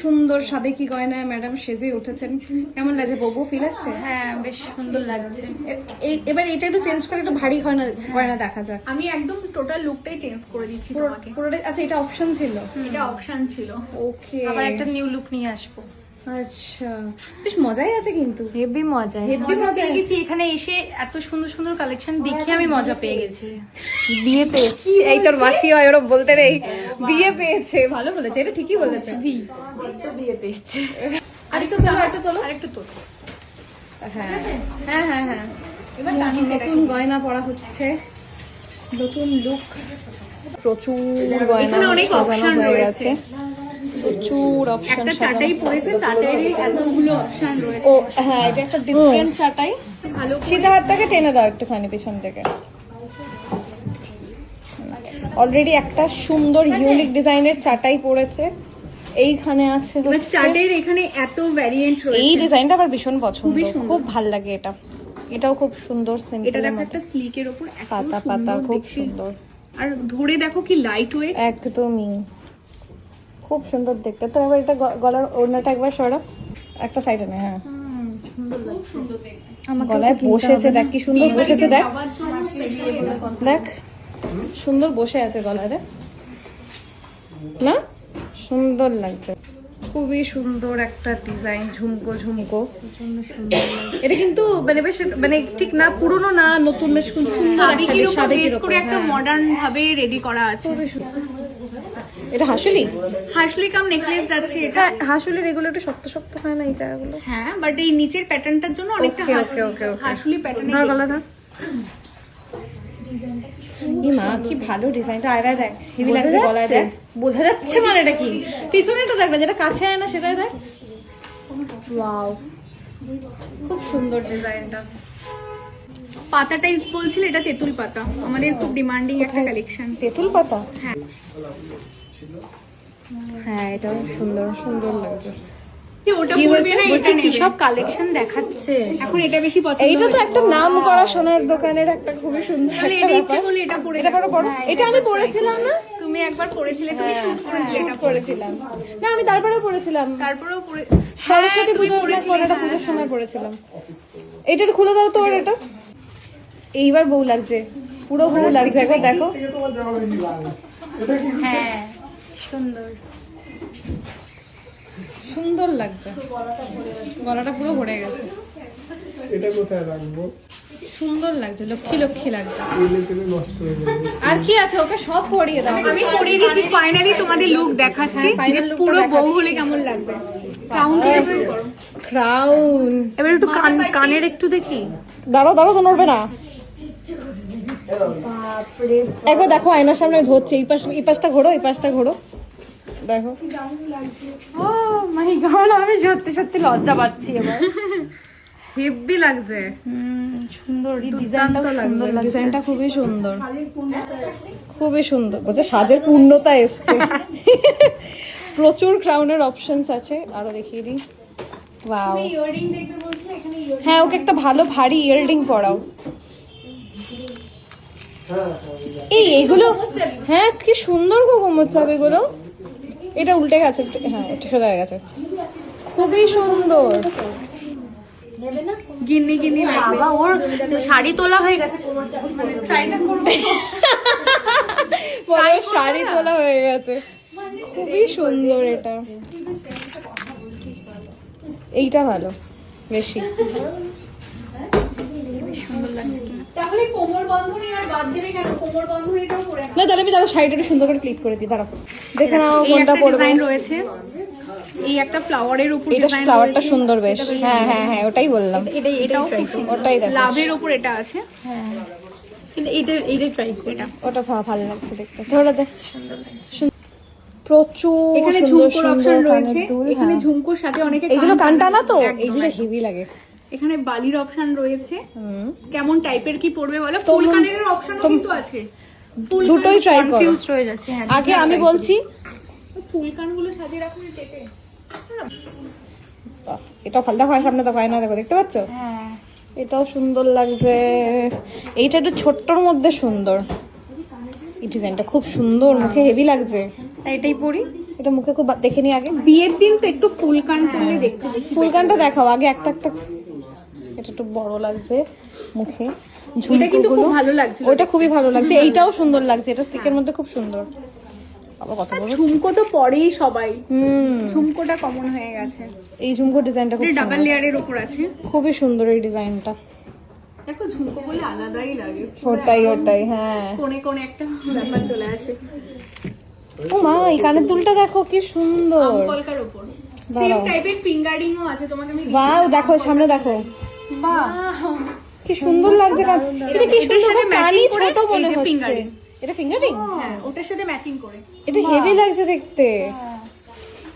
সুন্দর সাবেকি গয়নায় ম্যাডাম সেজে উঠেছেন, কেমন লাগছে? বউ ফিল আসছে? হ্যাঁ, বেশ সুন্দর লাগছে। এবার এটা একটু চেঞ্জ করে একটু ভারী গয়না গয়না দেখা যাক। আমি একদম টোটাল লুকটাই চেঞ্জ করে দিচ্ছি তোমাকে। পুরোটাই? আচ্ছা, এটা অপশন ছিল? এটা অপশন ছিল। ওকে, আবার একটা নিউ লুক নিয়ে আসবো। আচ্ছা, বেশ মজাই আছে কিন্তু। হেভি মজা, হেভি মজা পেয়ে গেছি এখানে এসে, এত সুন্দর সুন্দর কালেকশন দেখে আমি মজা পেয়ে গেছি। বিয়ে পেয়েছি। এই তোর মাসি হয় ওরা বলতে নেই, বিয়ে পেয়েছে। ভালো বলেছে, এটা ঠিকই বলেছে। তো বিয়ে পেয়েছে। আরেকটু তোলো, আরেকটু তোলো, আরেকটু তোলো। হ্যাঁ হ্যাঁ হ্যাঁ হ্যাঁ। এবার নতুন গয়না পরা হচ্ছে, নতুন লুক। প্রচুর গয়না এখানে অনেক সাজানো অপশন হয়ে রয়েছে। গেছে, প্রচুর অপশন। একটা চাটাই পড়েছে, চাটাইয়ের এতগুলো অপশন রয়েছে। ও হ্যাঁ, এটা একটা ডিফারেন্ট চাটাই। ভালো সিধা হাতটাকে টেনে দাও একটুখানি পিছন থেকে। অলরেডি একটা সুন্দর ইউনিক ডিজাইনের চাটাই পড়েছে। এইখানে আছে হচ্ছে চাটের এখানে এত ভ্যারিয়েন্ট রয়েছে। এই ডিজাইনটা আমার ভীষণ পছন্দ, খুবই সুন্দর। খুব ভাল লাগে এটা। এটাও খুব সুন্দর, সিম্পল, এটা দেখো একটা স্লিকের উপর এত পাতা পাতা, সুন্দর খুব দেখতে। সুন্দর। আর ধরে দেখো কি লাইট ওয়েট। একদমই খুব সুন্দর দেখতে। তো এবার এটা গলার ওড়নাটা একবার সরা, একটা সাইডে নে। হ্যাঁ, খুব সুন্দর দেখতে। গলায় বসেছে, দেখ কি সুন্দর বসেছে, দেখ সবার জন্য specially দেখ সুন্দর বসে আছে গলারে, না সুন্দর লাগছে। খুবই সুন্দর একটা ডিজাইন, ঝুমকো ঝুমকো। এটা কিন্তু মানে বেশ মানে ঠিক না পুরনো না নতুন, বেশ সুন্দর সাবেকির উপর সাবেকির বেস করে উপর, একটা হ্যাঁ। মডার্ন ভাবে রেডি করা আছে। এটা হাসুলি, হাসলি কাম নেকলেস যাচ্ছে এটা। হ্যাঁ হাসুলির এগুলো একটু শক্ত শক্ত হয় না এই জায়গাগুলো? হ্যাঁ, বাট এই নিচের প্যাটার্নটার জন্য অনেকটা Okay, okay, okay, okay. হাসলি প্যাটার্ন। ধর গলা ধর। এই মা কি ভালো ডিজাইনটা, আয়রা দেখ হেভি লাগছে গলায়, দেখ বোঝা যাচ্ছে মানে এটা কি। পিছনেটা দেখ না, যেটা কাছে আয় না সেটাই দেখ। ওয়াও, খুব সুন্দর ডিজাইনটা। পাতা টাইপস বলছিল, এটা তেঁতুল পাতা, আমাদের খুব ডিমান্ডিং একটা কালেকশন। তেঁতুল পাতা, হ্যাঁ, হ্যাঁ এটাও সুন্দর, সুন্দর লাগছে। ওটা কি পড়বে হয়েছে? না, বলছি এটা কি নেবে। সব কালেকশন দেখাচ্ছে। এখন এটা বেশি পছন্দ। এইটা তো হয়েছে। একটা নাম করা সোনার দোকানের একটা খুবই সুন্দর তাহলে একটা এটা ইচ্ছে ব্যাপার। করলে এটা পরে এটা পরো পরো। এটা আমি পরেছিলাম না, তুমি একবার পরেছিলে, তুমি শুট করেছিলে, শুট এটা করেছিলাম না আমি, তারপরেও পরেছিলাম তারপরেও পরে সরস্বতী তুমি পুজোর পরেছিলে, পনেরোটা পুজোর সময় পরেছিলাম। এটা একটু খুলে দাও তো ওর, এটা এইবার বউ লাগছে, পুরো বউ লাগছে, একবার দেখো। হ্যাঁ, সুন্দর। সুন্দর লাগছে, গলাটা পুরো ভরে গেছে, এটা কোথায় রাখবো? সুন্দর লাগছে, লক্ষ্মী লক্ষ্মী লাগছে। তেলে তেলে নষ্ট হয়ে যাবে। আর কি আছে, ওকে সব পরিয়ে দাও। আমি পরিয়ে দিচ্ছি, ফাইনালি তোমাদের লুক দেখাচ্ছি, হ্যাঁ, final যে lookটা পুরো বউ দেখাচ্ছি। হলে কেমন লাগবে। ক্রাউন থেকে শুরু করো। ক্রাউন, এবার একটু কানের একটু দেখি। দাঁড়াও দাঁড়াও, তো নড়বে না। একবার দেখো আয়নার সামনে ধরছে, এই পাশটা ঘোরো, এই পাশটা ঘোরো, দেখো ও মাই গড, আমি সত্যি সত্যি লজ্জা পাচ্ছি এবার। হেভি লাগছে, সুন্দর ডিজাইনটা ডিজাইনটা সুন্দর লাগছে। ডিজাইনটা খুবই সুন্দর, খুবই সুন্দর। বলছে সাজের পূর্ণতা এসছে। প্রচুর ক্রাউনের অপশনস আছে, আরো দেখিয়ে দিই। ওয়াও, ইয়াররিং দেখবে বলছিলে, এখানে ইয়াররিং। হ্যাঁ ওকে একটা ভালো ভারী ইয়াররিং পরাও। এইগুলো হ্যাঁ কি সুন্দর গো কোমর চাপ এগুলো। এটা উল্টে গেছে, হ্যাঁ এটা সোজা হয়ে গেছে, খুবই সুন্দর। গিন্নি গিন্নি লাগবে। বাবা, ওর শাড়ি তোলা হয়ে গেছে। ট্রাইটা করবো। পরে শাড়ি তোলা হয়ে গেছে, খুবই সুন্দর এটা। এইটা ভালো বেশি। তাহলে কোমর বন্ধনী আর বাদ দেবে কেন? কোমর বন্ধনীটাও পরে নাও। না তাহলে আমি তারা শাড়িটা একটু সুন্দর করে ক্লিপ করে দিই, দাঁড়াও দেখে নাও এই কোনটা একটা পরবো। ডিজাইন রয়েছে, এই একটা ফ্লাওয়ারের উপর এটা ডিজাইন ফ্লাওয়ারটা সুন্দর বেশ, হ্যাঁ হ্যাঁ হ্যাঁ ওটাই বললাম, এটাও খুব সুন্দর। ওটাই দেখো, লাভের উপর এটা আছে। হ্যাঁ, কিন্তু এইটা ট্রাই করো। এটা ওটা ভালো লাগছে দেখতে। ধরে দে, প্রচুর এখানে সুন্দর ঝুমকোর সুন্দর অপশন রয়েছে, কানের দুল। এখানে হ্যাঁ। ঝুমকোর সাথে অনেকে এগুলো কান কানটা না তো, একদম, এগুলো একদম। হেভি লাগে। এখানে বালির অপশন রয়েছে, কেমন টাইপের কি পড়বে বলো। ফুল কানের অপশনও কিন্তু আছে। ফুল দুটোই ট্রাই করো। কনফিউজ হয়ে যাচ্ছে। হ্যাঁ, আগে আমি বলছি, ফুল কানগুলো সাজিয়ে রাখুন টেপে। বাহ, এটা ফালদা হয় সামনে তো হয় না, দেখো দেখতে পাচ্ছ, হ্যাঁ এটাও সুন্দর লাগছে। এইটা একটু ছোট্টর মধ্যে সুন্দর, এই ডিজাইনটা খুব সুন্দর, মুখে হেভি লাগছে। এটাই পরি। এটা মুখে খুব দেখে নি আগে। বিয়ের দিন তো একটু ফুল কান করলে দেখতে বেশি ফুলকানটা দেখাও আগে একটা একটা। এটা একটু বড় লাগছে মুখে। এটা কিন্তু খুব ঝুমকোগুলো ভালো লাগছে। ওটা খুবই ভালো লাগছে, এইটাও সুন্দর লাগছে, এটা স্টিকের মধ্যে খুব সুন্দর। আবার কত বড়। ঝুমকো তো পরেই সবাই, হুম, ঝুমকোটা কমন হয়ে গেছে। এই ঝুমকো ডিজাইনটা খুব ডাবল সুন্দর, লেয়ারের উপর আছে। খুবই সুন্দর এই ডিজাইনটা। দেখো ঝুমকো বলে আলাদাই লাগে, ওটাই ওটাই, হ্যাঁ। কোণে কোণে একটা ব্যাপার চলে আসে। ও মা, এই কানের দুলটা দেখো কি সুন্দর। কলকার উপর সেম টাইপের ফিঙ্গারিংও আছে, তোমাকে আমি ওয়াও, দেখো সামনে দেখো, বাহ কি সুন্দর লাগছে কান। এটা কি এটার সুন্দর, সাথে কানই matching করে ছোট মনে এই যে হচ্ছে। fingering। এটা ফিঙ্গারিং, হ্যাঁ ওটার সাথে ম্যাচিং করে। এটা হেভি লাগছে দেখতে,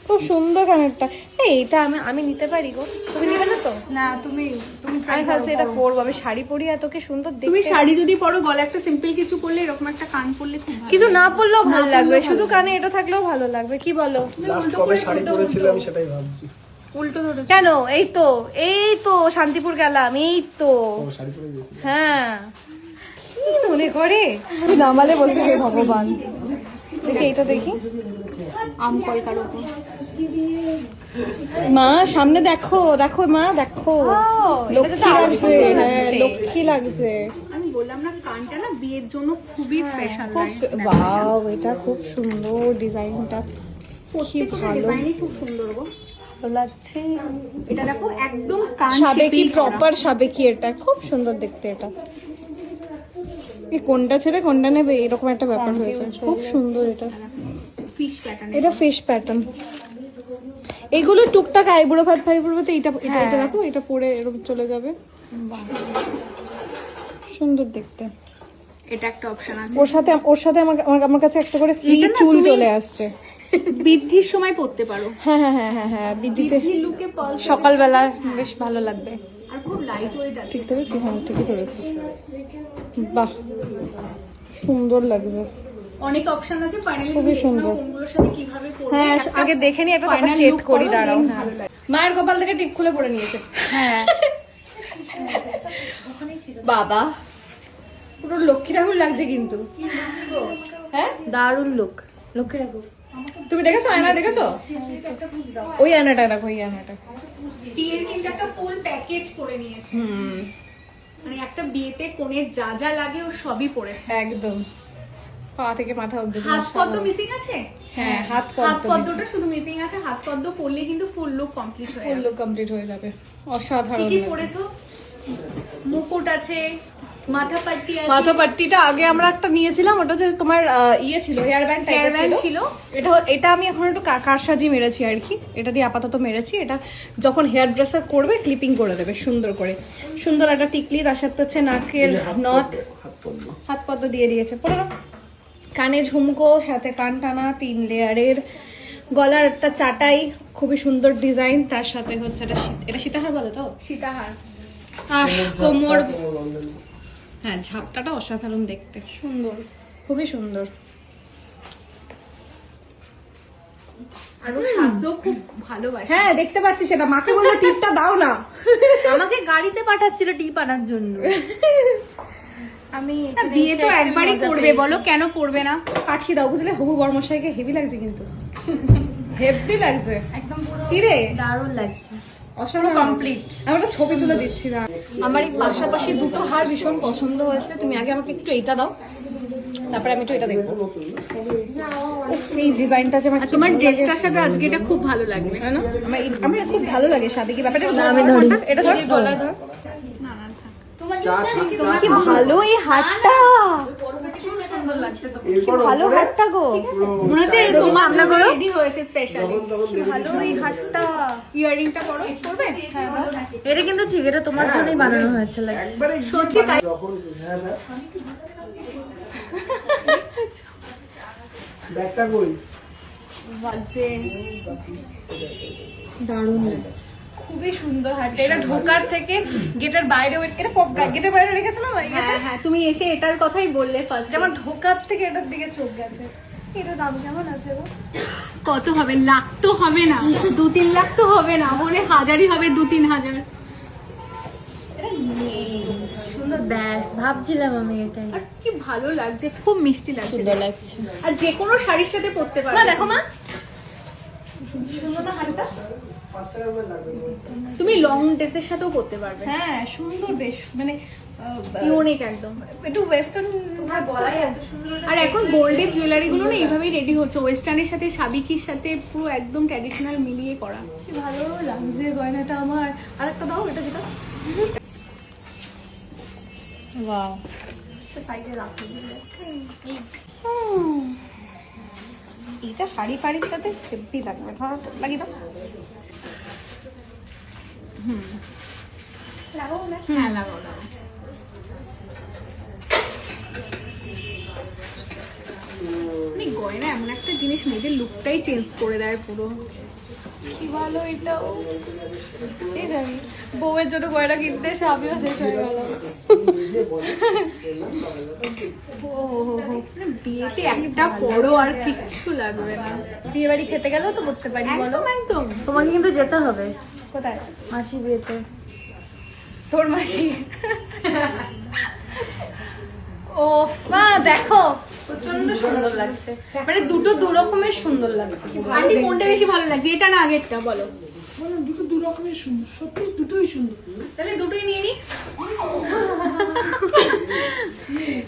খুব সুন্দর কানেরটা। এই এটা আমি নিতে পারি গো, তুমি নিবে না তো? না তুমি আমি ভাবছি এটা পরবো, আমি শাড়ি পরি এত কি সুন্দর তুমি দেখতে। শাড়ি যদি পরো, গলা একটা সিম্পল কিছু পরলে, এরকম একটা কান পরলে খুব ভালো। কিছু না পরলেও ভালো লাগবে, শুধু কানে এটা থাকলেও ভালো লাগবে, কি বলো? লাস্ট কবে শাড়ি পরেছিলে আমি সেটাই ভাবছি। উল্টো ধরে কেন, এই তো শান্তিপুর গেলাম, এই তো। ও শাড়ি পরে গেছি। হ্যাঁ, কি মনে করে তুই নামালে বলছে হে ভগবান। দেখি এইটা দেখি, আম কলকার উপর। মা সামনে দেখো, দেখো মা দেখো, লক্ষ্মী লাগছে, হ্যাঁ লক্ষ্মী লাগছে। আমি বললাম না, কানটা না বিয়ের জন্য খুবই স্পেশাল খুব লাগে। ওয়াও, এটা খুব সুন্দর ডিজাইনটা, প্রত্যেকটা ভালো। ডিজাইনই খুব সুন্দর গো, ভালো লাগছে। এটা দেখো একদম কান সাবেকি, প্রপার সাবেকি, এটা খুব সুন্দর দেখতে। এটা এই কোনটা ছেড়ে কোনটা নেবে এরকম একটা ব্যাপার হয়েছে, খুব সুন্দর। এটা ফিশ প্যাটার্ন। এটা ফিশ প্যাটার্ন। এগুলো টুকটাক আইবুড়ো ভাত ফাইবুড়োতে এটা এটা এটা দেখো, এটা পরে এরকম চলে যাবে, সুন্দর দেখতে। এটা একটা অপশন আছে। ওর সাথে আমার কাছে একটা করে ফ্রি এটা না চুল তুমি- চলে আসছে। বৃদ্ধির সময় পরতে পারো, হ্যাঁ হ্যাঁ হ্যাঁ হ্যাঁ হ্যাঁ, বিদ্যুতে বৃদ্ধির লুকে পল সকালবেলা বেশ ভালো লাগবে। আর খুব লাইট ওয়েট আছে। ঠিক ধরেছি, হ্যাঁ ঠিকই ধরেছি। বাহ, সুন্দর লাগছে। অনেক অপশন আছে, ফাইনালি খুবই সুন্দর। কোনগুলোর সাথে কিভাবে পরবে। হ্যাঁ, একটা আগে দেখে নিই, এটা final সেট look করি, করো, দাঁড়াও। then হ্যাঁ, ভালো লাগে। মায়ের কপাল থেকে টিপ খুলে পরে নিয়েছে। হ্যাঁ বাবা, পুরো লক্ষ্মী ঠাকুর লাগছে কিন্তু। হ্যাঁ, দারুণ লুক, লক্ষ্মী ঠাকুর। তুমি দেখেছো আয়না, দেখেছো? ওই আয়নাটা দেখো, ওই আয়নাটা। বিয়ের কিন্তু একটা ফুল প্যাকেজ করে নিয়েছে, মানে একটা বিয়েতে কোণের যা যা লাগে ও সবই পড়েছে। একদম পা থেকে মাথা অবধি। হাত পদ্ম মিসিং আছে। হ্যাঁ, হাত হাত পদ্ম পদ্মটা শুধু মিসিং আছে, হাত পদ্ম পরলে কিন্তু ফুল লুক কমপ্লিট হয়ে ফুল যাবে। লুক কমপ্লিট হয়ে যাবে, কি অসাধারণ কি লাগছে। পরেছো? মুকুট আছে, মাথা পাট্টি আছে, মাথা পাট্টিটা আগে আমরা একটা নিয়েছিলাম, ওটা যে তোমার ইয়ে ছিল, হেয়ার ব্যান্ড হেয়ার টাইপের ব্যান্ড ছিল। ছিল। এটা আমি এখন একটু কারসাজি মেরেছি আর কি, এটা দিয়ে আপাতত মেরেছি। এটা যখন হেয়ার ড্রেসার করবে ক্লিপিং করে দেবে সুন্দর করে, সুন্দর একটা টিকলি, তার সাথে হচ্ছে নাকের নথ, হাত পদ্ম দিয়ে দিয়েছে। পরে নাও। কানে ঝুমকো, সাথে কান টানা, 3 লেয়ারের, গলার একটা চাটাই, খুবই সুন্দর ডিজাইন, তার সাথে হচ্ছে এটা সীতাহার বলে তো, সীতাহার। আর কোমর, বন্ধন। হ্যাঁ ঝাপটাটা অসাধারণ দেখতে, সুন্দর। খুবই সুন্দর। আর ও স্বাস্থ্য খুব ভালোবাসে। হ্যাঁ দেখতে পাচ্ছি, সেটা মাকে বললো টিপটা দাও না। আমাকে গাড়িতে পাঠাচ্ছিল টিপ আনার জন্য। আমি না, বিয়ে তো একবারই করবে, বলো কেন করবে না? কাঠিয়ে দাও, বুঝলে? হবু বর্মশাইকে হেভি লাগছে কিন্তু, হেভি লাগছে একদম পুরো কি রে, দারুণ লাগছে। অসাধারণ কমপ্লিট। আমি একটা ছবি তুলে দিচ্ছি না। আমার এই পাশাপাশি দুটো হার ভীষণ পছন্দ হয়েছে। তুমি আগে আমাকে একটু এইটা দাও, তারপরে আমি একটু এটা দেখবো। উফ, এই ডিজাইনটা যে আমার আর তোমার ড্রেসটার সাথে আজকে এটা খুব ভালো লাগবে। হয় না, আমার খুব ভালো লাগে সাদে কি ব্যাপারটা। আমি ধরি। এটা ধর, গলা ধর। না না থাক। কি ভালো এই হাতটা, সুন্দর লাগছে তো। এরপর ভালো হাতটা গো, মনে হচ্ছে তোমার জন্য রেডি হয়েছে স্পেশালি। তখন দেবে। ভালো এই হাতটা। ইয়ারিংটা পরো, করবে? এটা কিন্তু ঠিক, এটা তোমার জন্যই বানানো হয়েছে লাগছে। একবারে সত্যি তাই। যখন হ্যাঁ হ্যাঁ ব্যাগটা কই? বাজে। দারুণ, খুবই সুন্দর হাতটা। এটা ঢোকার থেকে গেটের বাইরে, এটা গেটের বাইরে রেখেছো না? হ্যাঁ হ্যাঁ, তুমি এসে এটার কথাই বললে ফার্স্ট। যেমন ঢোকার থেকে এটার দিকে চোখ গেছে। এটা দাম কেমন আছে গো? কত হবে? লাখ তো হবে না, 2-3 লাখ তো হবে না, বলে হাজারই হবে, 2-3 হাজার। সুন্দর, ব্যাস ভাবছিলাম আমি এটাই। আর কি ভালো লাগছে, খুব মিষ্টি লাগছে। সুন্দর লাগছে। আর যে কোনো শাড়ির সাথে পরতে না পারবে। দেখো মা, সুন্দর না হারটা? 5 টাকা করে লাগবে। তুমি লং ড্রেসের সাথেও পরতে পারবে, হ্যাঁ সুন্দর বেশ, মানে ইউনিক একদম। একটু ওয়েস্টার্ন গলায় এত সুন্দর। আর এখন গোল্ডের জুয়েলারি গুলো না এইভাবেই রেডি হচ্ছে, ওয়েস্টার্নের সাথে সাবিকির সাথে পুরো একদম ট্র্যাডিশনাল মিলিয়ে করা। কি ভালো লাগছে গয়নাটা আমার। আরেকটা দাও, এটা যেটা ওয়াও, সাইডে রাখো। এইটা শাড়ি ফাড়ির সাথে হেভি লাগবে, ধরো লাগিয়ে দাও। লাগাবো না? হ্যাঁ লাগাও লাগাও। মানে গয়না এমন একটা জিনিস মেয়েদের লুকটাই চেঞ্জ করে দেয় পুরো। কি ভালো এটাও। এই জানি বউয়ের জন্য গয়না কিনতে এসে আমিও শেষ হয়ে গেল। মানে বিয়েতে একটা বড় আর কিচ্ছু লাগবে না। বিয়ে বাড়ি খেতে গেলেও তো করতে পারি, বলো? একদম একদম। তোমাকে কিন্তু যেতে হবে কোথায়? মাসি বিয়েতে। তোর মাসি? ও মা দেখো, প্রচন্ড সুন্দর লাগছে, মানে দুটো দু রকমের সুন্দর লাগছে। আন্টি কোনটা বেশি ভালো লাগছে, এটা না আগেরটা বলো? দুটো দু রকমের সুন্দর, সত্যি দুটোই সুন্দর। তাহলে দুটোই নিয়ে নি।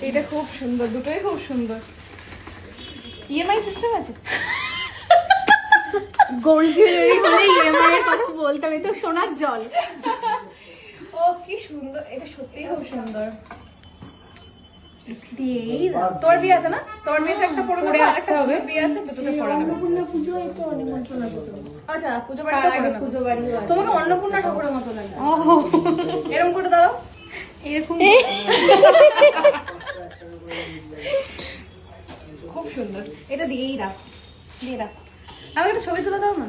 এটা খুব সুন্দর, দুটোই খুব সুন্দর। ইএমআই সিস্টেম আছে? গোল্ড জুয়েলারি হলে ইএমআই এর কথা বলতাম, এই তো সোনার জল। ও কি সুন্দর, এটা সত্যিই খুব সুন্দর। তোর বিয়ে আছে না? তোর বিয়েতে একটা পরে আসতে হবে। বিয়ে আছে, দুটোতে পড়া হবে। পুজোয় তো নিমন্ত্রণ আছে তো। আচ্ছা, পুজো বাড়িতে পড়া হবে। পুজো বাড়িও আছে। তোমাকে অন্নপূর্ণা ঠাকুরের মতো লাগে। এরকম করে দাও, এরকম। খুব সুন্দর, এটা দিয়েই রাখ, দিয়ে রাখ। আমাকে একটা ছবি তুলে দাও না।